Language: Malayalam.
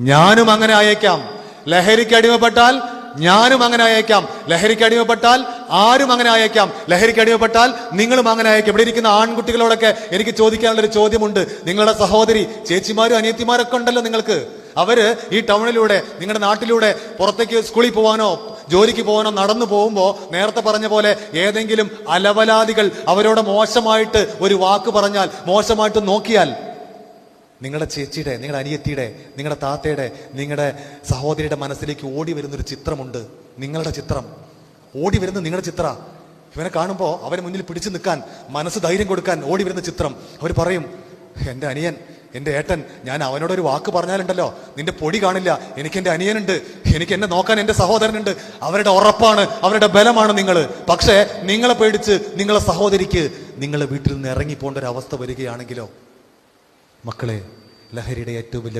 ഞാനും അങ്ങനെ അയക്കാം. ലഹരിക്ക് അടിമപ്പെട്ടാൽ ഞാനും അങ്ങനെ അയക്കാം. ലഹരിക്ക് അടിമപ്പെട്ടാൽ ആരും അങ്ങനെ അയക്കാം. ലഹരിക്ക് അടിമപ്പെട്ടാൽ നിങ്ങളും അങ്ങനെ അയക്കാം. ഇവിടെ ഇരിക്കുന്ന ആൺകുട്ടികളോടൊക്കെ എനിക്ക് ചോദിക്കാനുള്ളൊരു ചോദ്യമുണ്ട്. നിങ്ങളുടെ സഹോദരി, ചേച്ചിമാരും അനിയത്തിമാരൊക്കെ ഉണ്ടല്ലോ നിങ്ങൾക്ക്. അവര് ഈ ടൗണിലൂടെ, നിങ്ങളുടെ നാട്ടിലൂടെ പുറത്തേക്ക് സ്കൂളിൽ പോകാനോ ജോലിക്ക് പോകാനോ നടന്നു പോകുമ്പോ നേരത്തെ പറഞ്ഞ പോലെ ഏതെങ്കിലും അലവലാദികൾ അവരോട് മോശമായിട്ട് ഒരു വാക്ക് പറഞ്ഞാൽ, മോശമായിട്ട് നോക്കിയാൽ, നിങ്ങളുടെ ചേച്ചിയുടെ, നിങ്ങളുടെ അനിയത്തിയുടെ, നിങ്ങളുടെ താത്തയുടെ, നിങ്ങളുടെ സഹോദരിയുടെ മനസ്സിലേക്ക് ഓടി വരുന്നൊരു ചിത്രമുണ്ട്. നിങ്ങളുടെ ചിത്രം ഓടി വരുന്ന നിങ്ങളുടെ ചിത്ര. ഇവനെ കാണുമ്പോൾ അവരെ മുന്നിൽ പിടിച്ചു നിൽക്കാൻ, മനസ്സ് ധൈര്യം കൊടുക്കാൻ ഓടി വരുന്ന ചിത്രം. അവർ പറയും, എൻ്റെ അനിയൻ, എൻ്റെ ഏട്ടൻ, ഞാൻ അവനോടൊരു വാക്ക് പറഞ്ഞാലുണ്ടല്ലോ നിന്റെ പൊടി കാണില്ല. എനിക്ക് എൻ്റെ അനിയനുണ്ട്, എനിക്ക് എന്നെ നോക്കാൻ എൻ്റെ സഹോദരനുണ്ട്. അവരുടെ ഉറപ്പാണ്, അവരുടെ ബലമാണ് നിങ്ങൾ. പക്ഷേ നിങ്ങളെ പേടിച്ച് നിങ്ങളെ സഹോദരിക്ക് നിങ്ങളെ വീട്ടിൽ നിന്ന് ഇറങ്ങിപ്പോണ്ട ഒരു അവസ്ഥ വരികയാണെങ്കിലോ? മക്കളെ, ലഹരിയുടെ ഏറ്റവും വലിയ